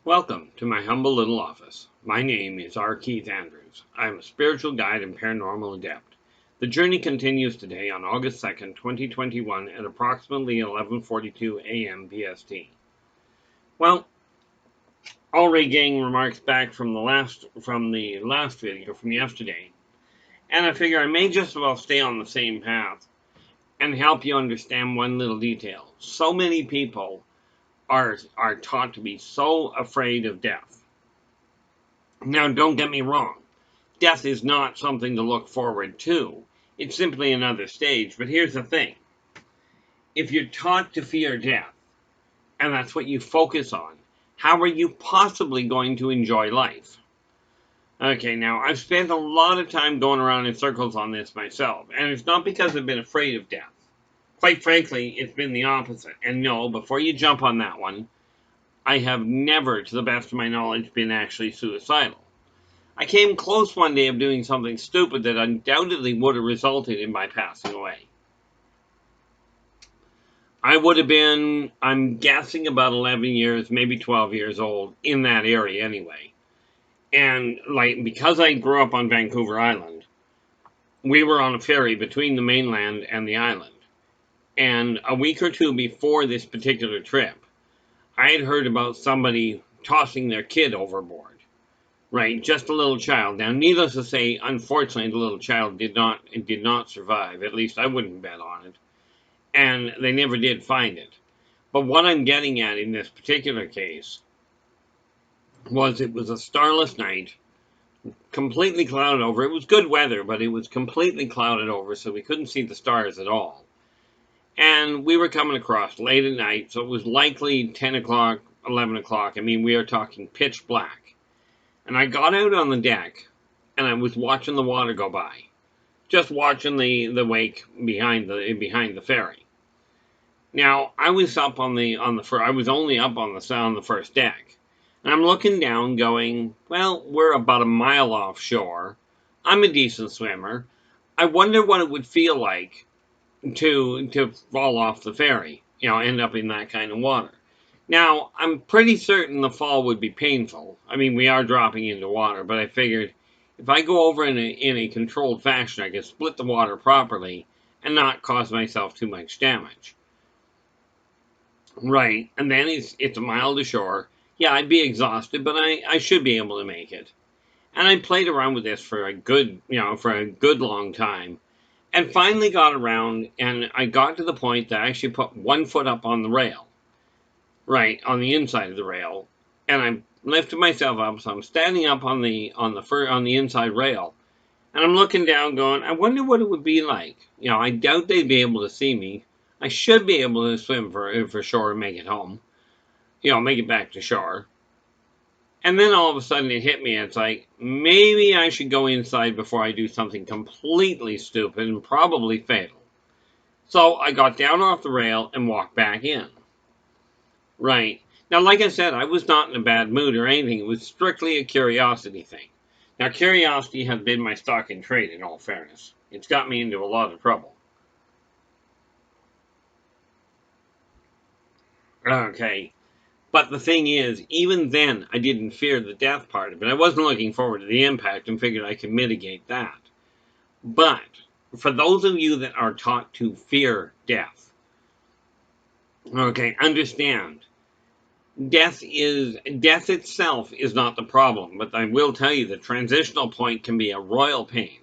Welcome to my humble little office. My name is R. Keith Andrews. I am a spiritual guide and paranormal adept. The journey continues today on August 2nd, 2021 at approximately 11:42 a.m. PST. Well, already getting remarks back from the last video from yesterday, and I figure I may just as well stay on the same path and help you understand one little detail. So many people are taught to be so afraid of death. Now, don't get me wrong. Death is not something to look forward to. It's simply another stage. But here's the thing. If you're taught to fear death, and that's what you focus on, how are you possibly going to enjoy life? Okay, now, I've spent a lot of time going around in circles on this myself, and it's not because I've been afraid of death. Quite frankly, it's been the opposite. And no, before you jump on that one, I have never, to the best of my knowledge, been actually suicidal. I came close one day of doing something stupid that undoubtedly would have resulted in my passing away. I would have been, I'm guessing, about 11 years, maybe 12 years old, in that area anyway. And, because I grew up on Vancouver Island, we were on a ferry between the mainland and the island. And a week or two before this particular trip, I had heard about somebody tossing their kid overboard. Right, just a little child. Now, needless to say, unfortunately, the little child did not survive. At least I wouldn't bet on it. And they never did find it. But what I'm getting at in this particular case was it was a starless night, completely clouded over. It was good weather, but it was completely clouded over, so we couldn't see the stars at all. And we were coming across late at night, so it was likely 10 o'clock, 11 o'clock. I mean, we are talking pitch black. And I got out on the deck, and I was watching the water go by, just watching the wake behind the ferry. Now, I was up I was only up on the first deck, and I'm looking down, going, well, we're about a mile offshore. I'm a decent swimmer. I wonder what it would feel like to fall off the ferry, end up in that kind of water. Now, I'm pretty certain the fall would be painful. I mean, we are dropping into water, but I figured if I go over in a controlled fashion, I can split the water properly and not cause myself too much damage. Right, and then it's a mile to shore. Yeah, I'd be exhausted, but I should be able to make it. And I played around with this for a good long time. And finally got around, and I got to the point that I actually put one foot up on the rail. Right, on the inside of the rail. And I lifted myself up, so I'm standing up on the inside rail. And I'm looking down going, I wonder what it would be like. I doubt they'd be able to see me. I should be able to swim for shore and make it home. Make it back to shore. And then all of a sudden it hit me, and it's like, maybe I should go inside before I do something completely stupid and probably fatal. So I got down off the rail and walked back in. Right. Now, like I said, I was not in a bad mood or anything. It was strictly a curiosity thing. Now, curiosity has been my stock in trade, in all fairness. It's got me into a lot of trouble. Okay. But the thing is, even then, I didn't fear the death part of it. I wasn't looking forward to the impact and figured I could mitigate that. But for those of you that are taught to fear death, okay, understand, death itself is not the problem, but I will tell you the transitional point can be a royal pain.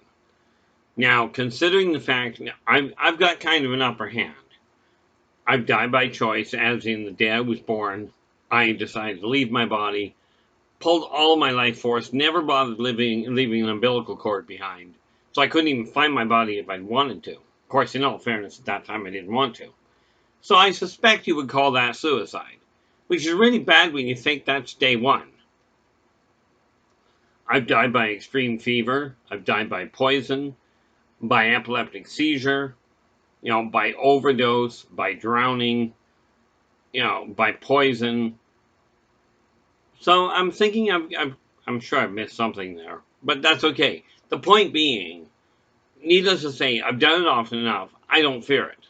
Now, considering the fact, I've got kind of an upper hand. I've died by choice, as in the day I was born, I decided to leave my body, pulled all my life force, never bothered leaving an umbilical cord behind, so I couldn't even find my body if I'd wanted to. Of course, in all fairness, at that time I didn't want to. So I suspect you would call that suicide, which is really bad when you think that's day one. I've died by extreme fever. I've died by poison, by epileptic seizure, by overdose, by drowning, by poison. So I'm thinking I'm sure I've missed something there, but that's okay. The point being, needless to say, I've done it often enough. I don't fear it,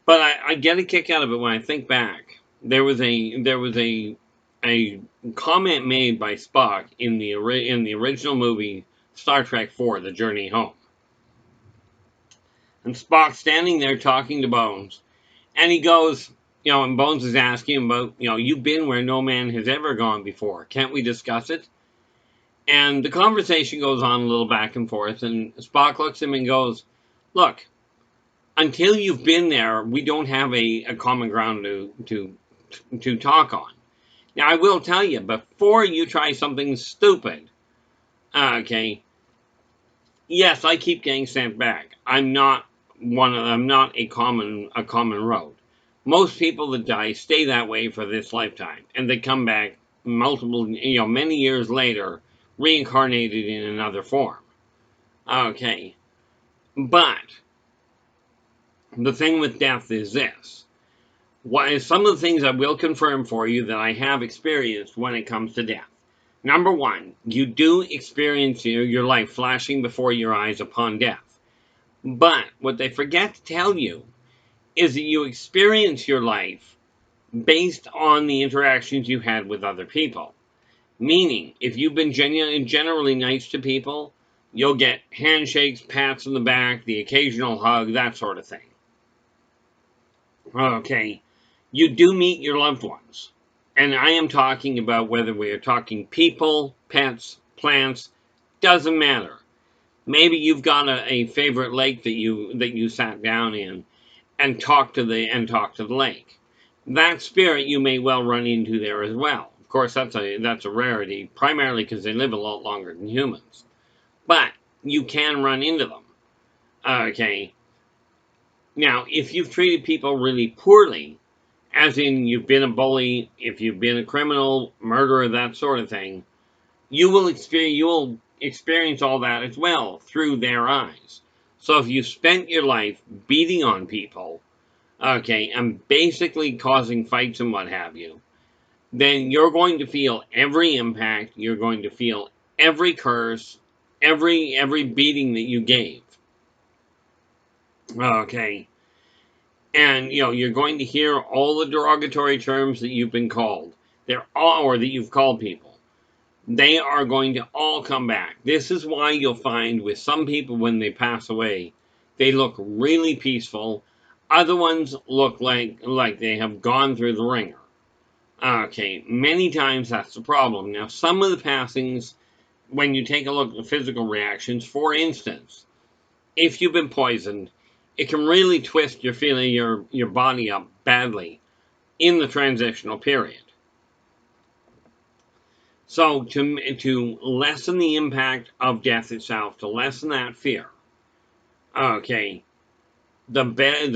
but I get a kick out of it when I think back. There was a a comment made by Spock in the original movie Star Trek IV: The Journey Home. And Spock's standing there talking to Bones, and he goes, and Bones is asking him about, you've been where no man has ever gone before. Can't we discuss it? And the conversation goes on a little back and forth, and Spock looks at him and goes, look, until you've been there, we don't have a common ground to talk on. Now, I will tell you, before you try something stupid, okay, yes, I keep getting sent back. I'm not a common road. Most people that die stay that way for this lifetime, and they come back many years later, reincarnated in another form. Okay, but the thing with death is this. Some of the things I will confirm for you that I have experienced when it comes to death. Number one, you do experience your life flashing before your eyes upon death. But what they forget to tell you is that you experience your life based on the interactions you had with other people. Meaning, if you've been generally nice to people, you'll get handshakes, pats on the back, the occasional hug, that sort of thing. Okay, you do meet your loved ones. And I am talking about whether we are talking people, pets, plants, doesn't matter. Maybe you've got a favorite lake that you sat down in and talked to the lake. That spirit you may well run into there as well. Of course, that's a rarity, primarily because they live a lot longer than humans. But you can run into them. Okay. Now, if you've treated people really poorly, as in you've been a bully, if you've been a criminal, murderer, that sort of thing, you will experience all that as well through their eyes. So if you spent your life beating on people, okay, and basically causing fights and what have you, then you're going to feel every impact, you're going to feel every curse, every beating that you gave. Okay. And, you're going to hear all the derogatory terms that you've been called. Or that you've called people. They are going to all come back. This is why you'll find with some people when they pass away, they look really peaceful. Other ones look like they have gone through the ringer. Okay, many times that's the problem. Now, some of the passings, when you take a look at the physical reactions, for instance, if you've been poisoned, it can really twist your body up badly in the transitional period. So to lessen the impact of death itself, to lessen that fear, okay, the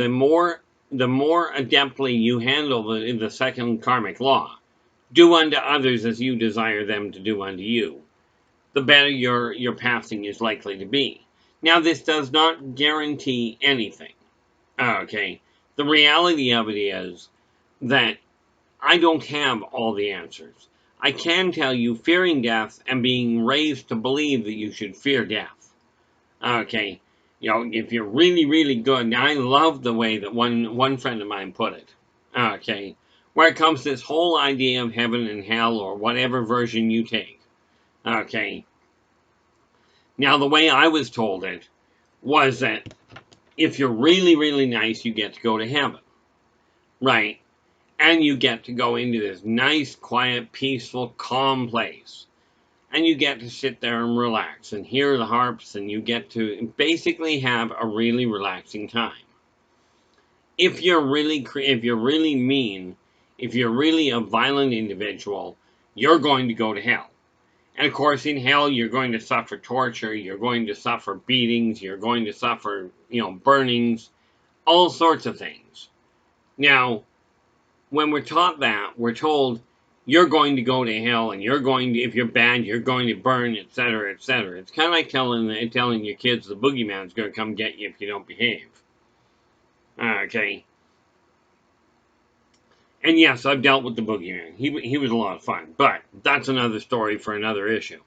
more adeptly you handle the second karmic law, do unto others as you desire them to do unto you, the better your passing is likely to be. Now, this does not guarantee anything. Okay, the reality of it is that I don't have all the answers. I can tell you fearing death and being raised to believe that you should fear death. Okay, if you're really, really good, now I love the way that one friend of mine put it. Okay, where it comes to this whole idea of heaven and hell, or whatever version you take. Okay, now the way I was told it was that if you're really, really nice, you get to go to heaven. Right? And you get to go into this nice, quiet, peaceful, calm place. And you get to sit there and relax and hear the harps, and you get to basically have a really relaxing time. If you're really mean, if you're really a violent individual, you're going to go to hell. And of course, in hell, you're going to suffer torture, you're going to suffer beatings, you're going to suffer, burnings, all sorts of things. Now, when we're taught that, we're told you're going to go to hell, and if you're bad, you're going to burn, etc., etc. It's kind of like telling your kids the boogeyman's going to come get you if you don't behave. Okay. And yes, I've dealt with the boogeyman. He was a lot of fun, but that's another story for another issue.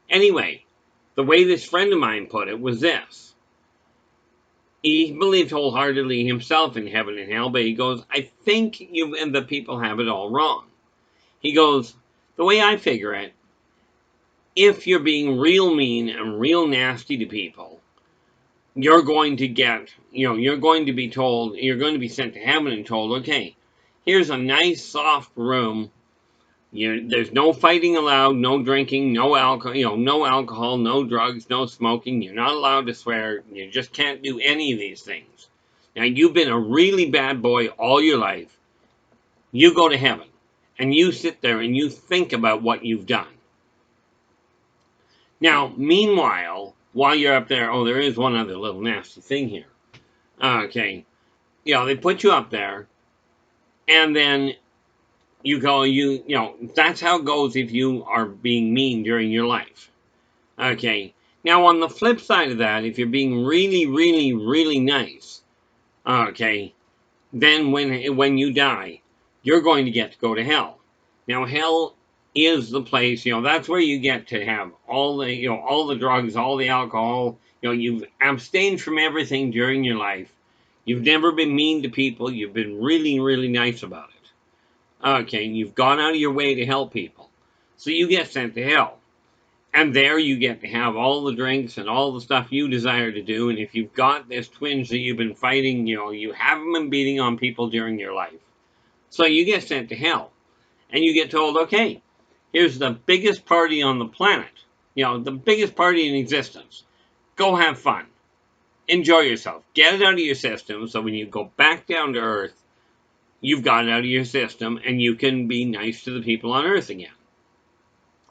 Anyway, the way this friend of mine put it was this. He believed wholeheartedly himself in heaven and hell, but he goes, I think you and the people have it all wrong. He goes, the way I figure it, if you're being real mean and real nasty to people, you're going to get, you're going to be told, you're going to be sent to heaven and told, okay, here's a nice soft room. There's no fighting allowed, no drinking, no alcohol, no alcohol, no drugs, no smoking. You're not allowed to swear. You just can't do any of these things. Now, you've been a really bad boy all your life. You go to heaven, and you sit there and you think about what you've done. Now, meanwhile, while you're up there, there is one other little nasty thing here. Okay, they put you up there, and then you go, that's how it goes if you are being mean during your life. Okay, now on the flip side of that, if you're being really, really, really nice, okay, then when you die, you're going to get to go to hell. Now, hell is the place, that's where you get to have all the drugs, all the alcohol. You've abstained from everything during your life. You've never been mean to people. You've been really, really nice about it. Okay, you've gone out of your way to help people. So you get sent to hell. And there you get to have all the drinks and all the stuff you desire to do. And if you've got this twinge that you've been fighting, you haven't been beating on people during your life. So you get sent to hell. And you get told, okay, here's the biggest party on the planet. The biggest party in existence. Go have fun. Enjoy yourself. Get it out of your system so when you go back down to Earth, you've got it out of your system and you can be nice to the people on Earth again.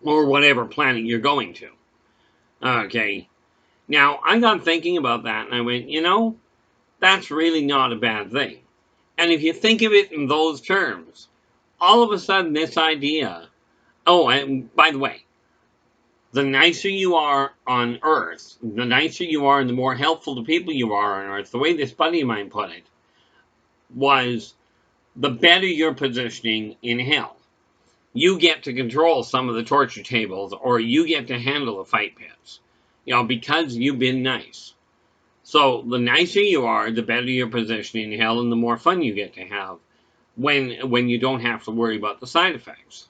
Or whatever planet you're going to. Okay. Now, I got thinking about that and I went, that's really not a bad thing. And if you think of it in those terms, all of a sudden this idea, and by the way, the nicer you are on Earth, the nicer you are and the more helpful to people you are on Earth, the way this buddy of mine put it, was the better your positioning in hell. You get to control some of the torture tables, or you get to handle the fight pits, because you've been nice. So the nicer you are, the better your position in hell, and the more fun you get to have when you don't have to worry about the side effects.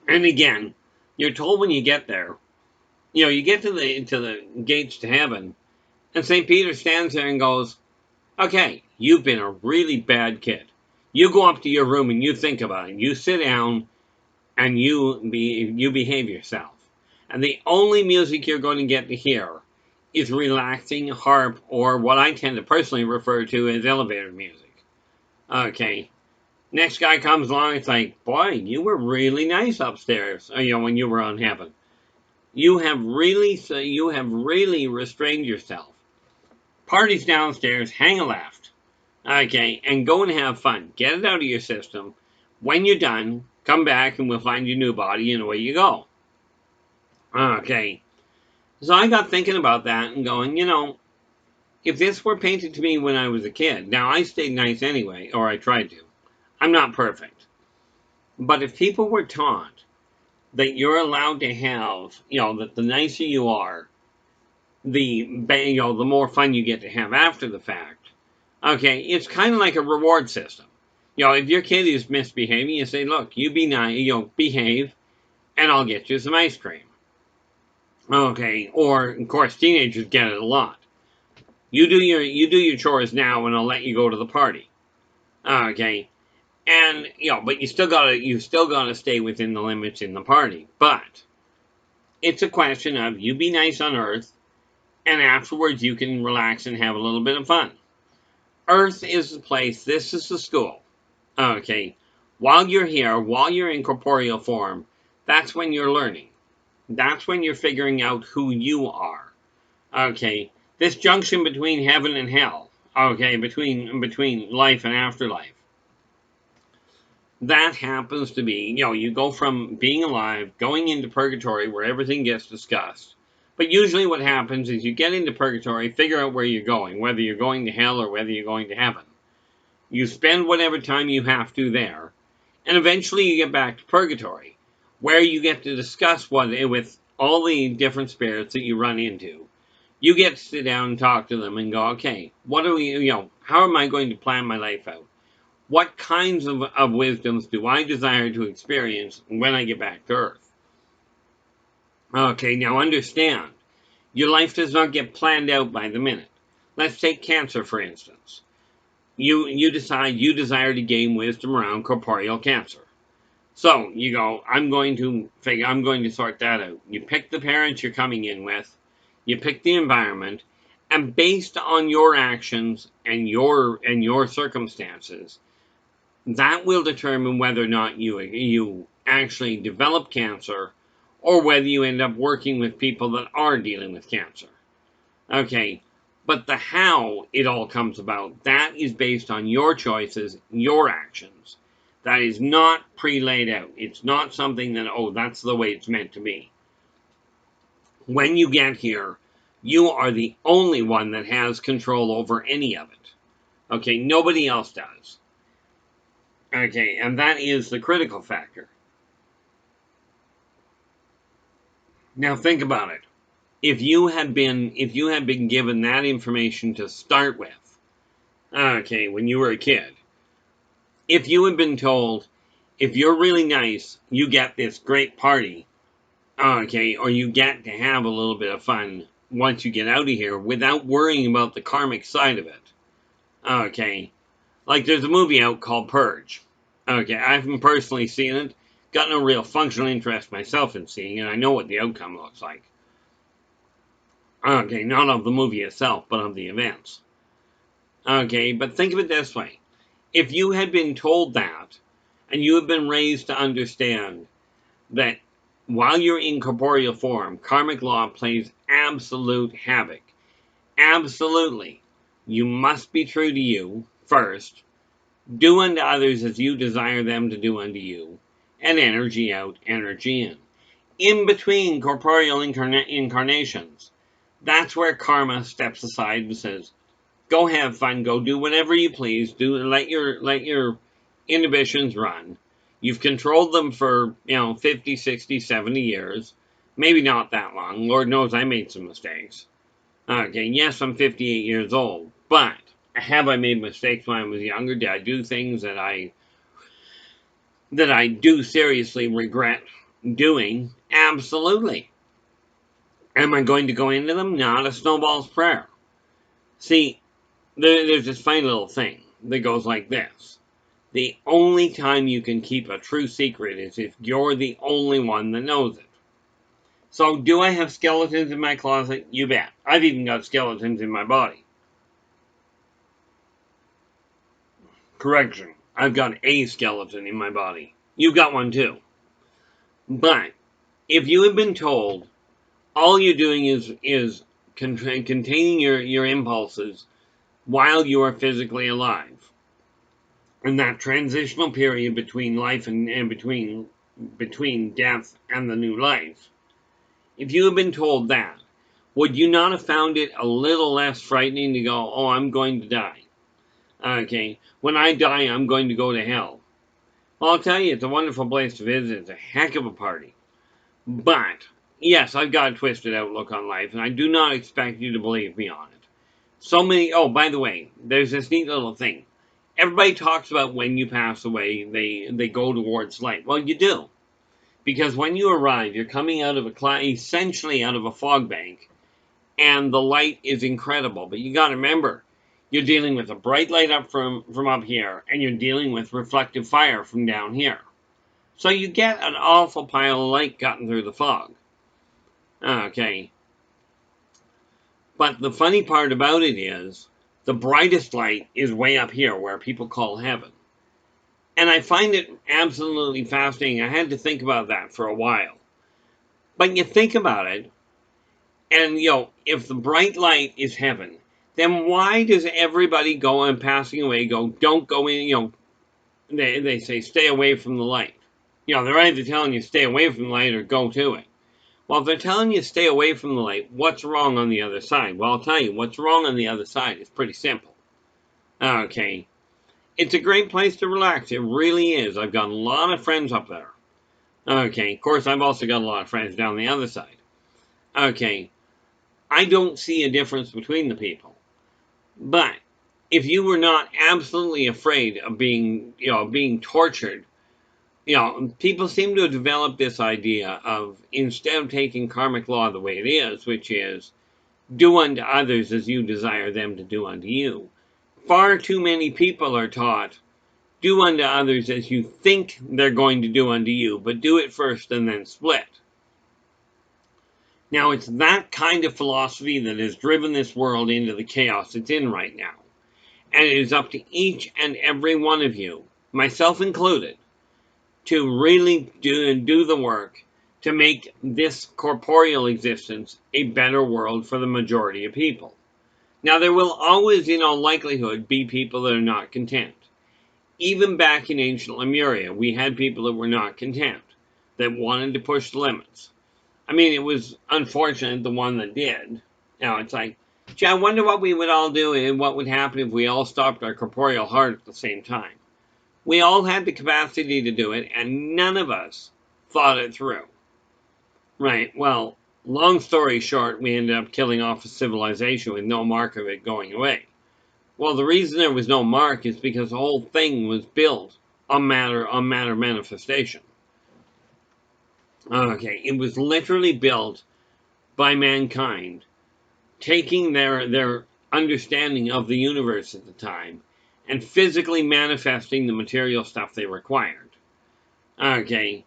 And again, you're told when you get there, you get to the gates to heaven, and St. Peter stands there and goes, okay, you've been a really bad kid. You go up to your room and you think about it. You sit down and you behave yourself. And the only music you're going to get to hear is relaxing harp, or what I tend to personally refer to as elevator music. Okay. Next guy comes along, it's like, boy, you were really nice upstairs, when you were on heaven. You have really restrained yourself. Party's downstairs, hang a left. Okay, and go and have fun. Get it out of your system. When you're done, come back and we'll find your new body and away you go. Okay. So I got thinking about that and going, if this were painted to me when I was a kid, now I stayed nice anyway, or I tried to. I'm not perfect. But if people were taught that you're allowed to have, that the nicer you are, the more fun you get to have after the fact. Okay, it's kind of like a reward system. If your kid is misbehaving, you say, look, you be nice, behave, and I'll get you some ice cream. Okay, or of course teenagers get it a lot. You do your chores now, and I'll let you go to the party. Okay, and but you still gotta stay within the limits in the party. But it's a question of you be nice on Earth, and afterwards you can relax and have a little bit of fun. Earth is the place. This is the school. Okay, while you're here, while you're in corporeal form, that's when you're learning. That's when you're figuring out who you are. Okay, this junction between heaven and hell. Okay, between life and afterlife. That happens to be, you go from being alive, going into purgatory where everything gets discussed. But usually what happens is you get into purgatory, figure out where you're going, whether you're going to hell or whether you're going to heaven. You spend whatever time you have to there, and eventually you get back to purgatory, where you get to discuss with all the different spirits that you run into. You get to sit down and talk to them and go, okay, how am I going to plan my life out? What kinds of wisdoms do I desire to experience when I get back to Earth? Okay, now understand, your life does not get planned out by the minute. Let's take cancer, for instance. You decide you desire to gain wisdom around corporeal cancer. So you go, I'm going to sort that out. You pick the parents you're coming in with, you pick the environment, and based on your actions and your circumstances, that will determine whether or not you actually develop cancer, or whether you end up working with people that are dealing with cancer. Okay, but the how it all comes about, that is based on your choices, your actions. That is not pre-laid out. It's not something that, oh, that's the way it's meant to be. When you get here, you are the only one that has control over any of it. Okay, nobody else does. Okay, and that is the critical factor. Now think about it. If you had been given that information to start with, okay, when you were a kid, if you had been told, if you're really nice, you get this great party, okay, or you get to have a little bit of fun once you get out of here without worrying about the karmic side of it. Okay, like there's a movie out called Purge. Okay, I haven't personally seen it, got no real functional interest myself in seeing it. I know what the outcome looks like. Okay, not of the movie itself, but of the events. Okay, but think of it this way. If you had been told that, and you have been raised to understand that while you're in corporeal form, karmic law plays absolute havoc. Absolutely. You must be true to you, first. Do unto others as you desire them to do unto you. And energy out, energy in. In between corporeal incarnations, that's where karma steps aside and says, go have fun, go do whatever you please, let your inhibitions run. You've controlled them for, 50, 60, 70 years. Maybe not that long. Lord knows I made some mistakes. Okay, yes, I'm 58 years old, but have I made mistakes when I was younger? Did I do things that I do seriously regret doing? Absolutely. Am I going to go into them? Not a snowball's prayer. See, there's this funny little thing that goes like this. The only time you can keep a true secret is if you're the only one that knows it. So, do I have skeletons in my closet? You bet. I've even got skeletons in my body. Correction. I've got a skeleton in my body. You've got one too. But, if you have been told all you're doing is containing your impulses while you are physically alive, in that transitional period between life and between death and the new life, if you had been told that, would you not have found it a little less frightening to go, oh, I'm going to die? Okay, when I die, I'm going to go to hell. Well, I'll tell you, it's a wonderful place to visit. It's a heck of a party. But, yes, I've got a twisted outlook on life, and I do not expect you to believe me on it. So many, oh, by the way, there's this neat little thing. Everybody talks about when you pass away, they go towards light. Well, you do. Because when you arrive, you're coming out of essentially out of a fog bank, and the light is incredible. But you got to remember, you're dealing with a bright light up from up here, and you're dealing with reflective fire from down here. So you get an awful pile of light cutting through the fog. Okay. But the funny part about it is, the brightest light is way up here, where people call heaven. And I find it absolutely fascinating. I had to think about that for a while. But you think about it, and, if the bright light is heaven, then why does everybody go and passing away go, don't go in, they say stay away from the light. They're either telling you stay away from the light or go to it. Well, if they're telling you stay away from the light, what's wrong on the other side? Well, I'll tell you, what's wrong on the other side is pretty simple. Okay. It's a great place to relax. It really is. I've got a lot of friends up there. Okay. Of course, I've also got a lot of friends down the other side. Okay. I don't see a difference between the people. But if you were not absolutely afraid of being tortured, people seem to have developed this idea of, instead of taking karmic law the way it is, which is do unto others as you desire them to do unto you. Far too many people are taught, do unto others as you think they're going to do unto you, but do it first and then split. Now, it's that kind of philosophy that has driven this world into the chaos it's in right now. And it is up to each and every one of you, myself included, to really do the work to make this corporeal existence a better world for the majority of people. Now, there will always, in all likelihood, be people that are not content. Even back in ancient Lemuria, we had people that were not content, that wanted to push the limits. I mean, it was unfortunate, the one that did. Now, it's like, gee, I wonder what we would all do and what would happen if we all stopped our corporeal heart at the same time. We all had the capacity to do it, and none of us thought it through. Right, well, long story short, we ended up killing off a civilization with no mark of it going away. Well, the reason there was no mark is because the whole thing was built on matter manifestation. Okay, it was literally built by mankind, taking their understanding of the universe at the time and physically manifesting the material stuff they required. Okay.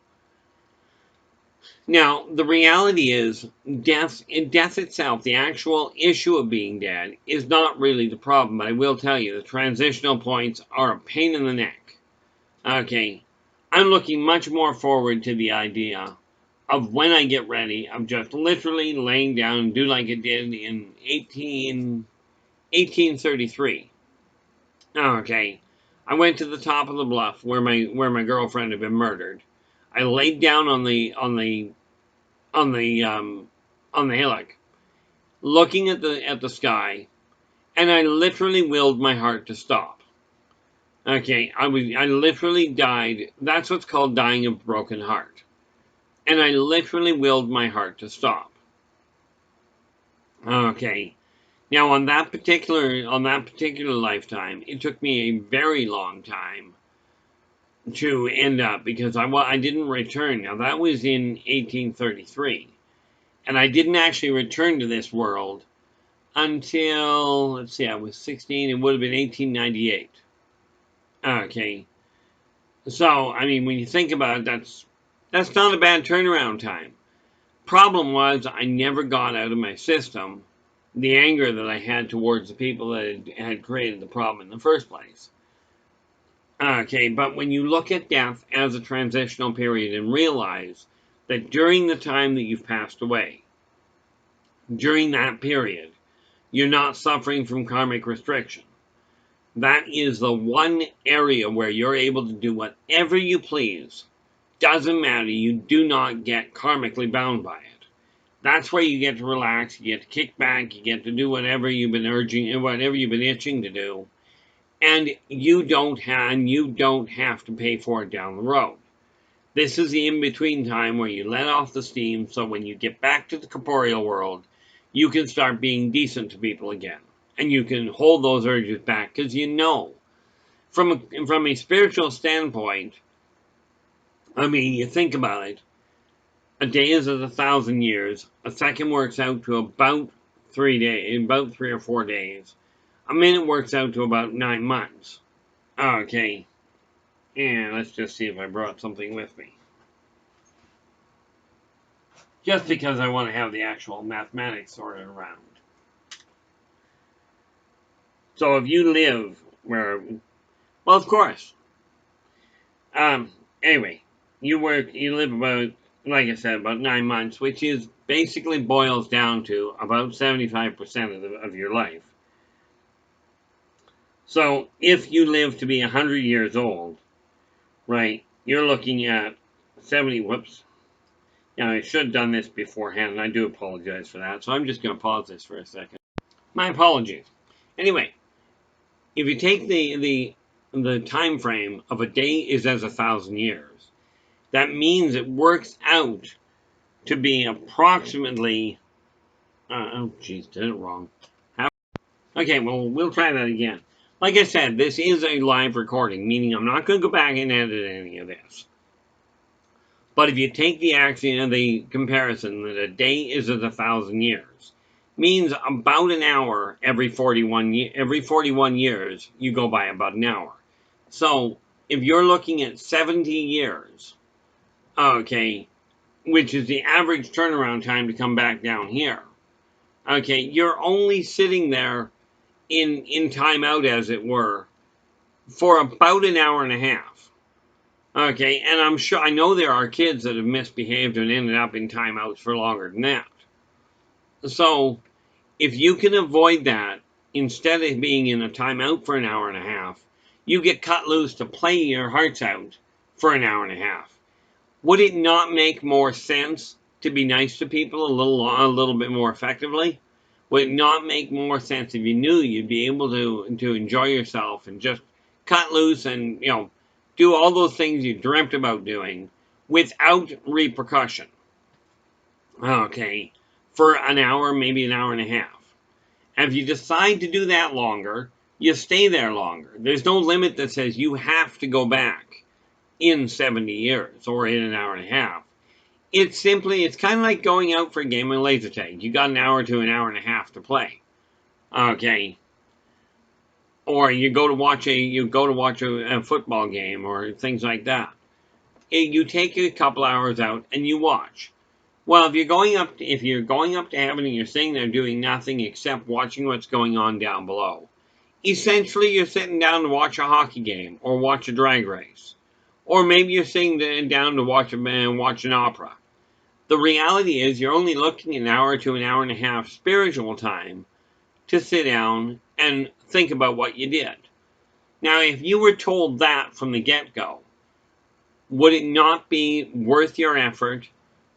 Now, the reality is, death itself, the actual issue of being dead, is not really the problem. But I will tell you, the transitional points are a pain in the neck. Okay. I'm looking much more forward to the idea of, when I get ready, of just literally laying down and do like it did in 1833. Okay. I went to the top of the bluff where my girlfriend had been murdered. I laid down on the hillock, looking at the sky, and I literally willed my heart to stop. Okay, I literally died. That's what's called dying of a broken heart. And I literally willed my heart to stop. Okay. Now, on that particular lifetime, it took me a very long time to end up, because I didn't return. Now, that was in 1833. And I didn't actually return to this world until, let's see, I was 16. It would have been 1898. Okay. So, I mean, when you think about it, that's not a bad turnaround time. Problem was, I never got out of my system the anger that I had towards the people that had created the problem in the first place. Okay, but when you look at death as a transitional period and realize that during the time that you've passed away, during that period, you're not suffering from karmic restriction. That is the one area where you're able to do whatever you please. Doesn't matter, you do not get karmically bound by it. That's where you get to relax, you get to kick back, you get to do whatever you've been itching to do, and you don't have to pay for it down the road. This is the in-between time where you let off the steam, so when you get back to the corporeal world, you can start being decent to people again. And you can hold those urges back, because from a spiritual standpoint, I mean, you think about it, a day is as 1,000 years, a second works out to about 3 or 4 days, a minute works out to about 9 months. Okay, and let's just see if I brought something with me. Just because I want to have the actual mathematics sorted around. So if you live where, well, of course. Anyway, you live about, like I said, about 9 months, which is basically boils down to about 75% of your life. So if you live to be 100 years old, right, you're looking at 70, whoops. Now, I should have done this beforehand, and I do apologize for that. So I'm just going to pause this for a second. My apologies. Anyway, if you take the time frame of a day is as 1,000 years, that means it works out to be approximately, oh geez, did it wrong. Okay, well, we'll try that again. Like I said, this is a live recording, meaning I'm not going to go back and edit any of this. But if you take the comparison that a day is as 1,000 years, means about an hour every 41 years, you go by about an hour. So if you're looking at 70 years, okay, which is the average turnaround time to come back down here, okay, you're only sitting there in timeout, as it were, for about an hour and a half. Okay, and I know there are kids that have misbehaved and ended up in timeouts for longer than that. So, if you can avoid that, instead of being in a timeout for an hour and a half, you get cut loose to play your hearts out for an hour and a half. Would it not make more sense to be nice to people a little bit more effectively? Would it not make more sense if you knew you'd be able to enjoy yourself and just cut loose and, do all those things you dreamt about doing without repercussion? Okay, for an hour, maybe an hour and a half. And if you decide to do that longer, you stay there longer. There's no limit that says you have to go back in 70 years or in an hour and a half. It's kind of like going out for a game of laser tag. You got an hour to an hour and a half to play. Okay. Or you go to watch a football game or things like that. You take a couple hours out and you watch. Well, if you're going up to heaven and you're sitting there doing nothing except watching what's going on down below, essentially you're sitting down to watch a hockey game or watch a drag race, or maybe you're sitting down to watch an opera. The reality is you're only looking at an hour to an hour and a half spiritual time to sit down and think about what you did. Now, if you were told that from the get-go, would it not be worth your effort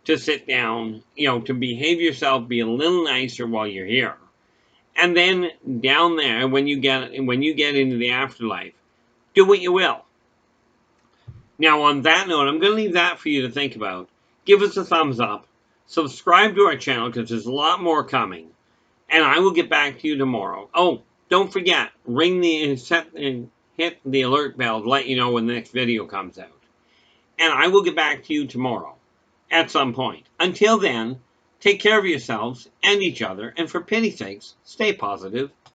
to sit down, to behave yourself, be a little nicer while you're here? And then down there, when you get into the afterlife, do what you will. Now, on that note, I'm going to leave that for you to think about. Give us a thumbs up. Subscribe to our channel because there's a lot more coming. And I will get back to you tomorrow. Oh, don't forget, hit the alert bell to let you know when the next video comes out. And I will get back to you tomorrow at some point. Until then, take care of yourselves and each other, and for pity's sakes, stay positive.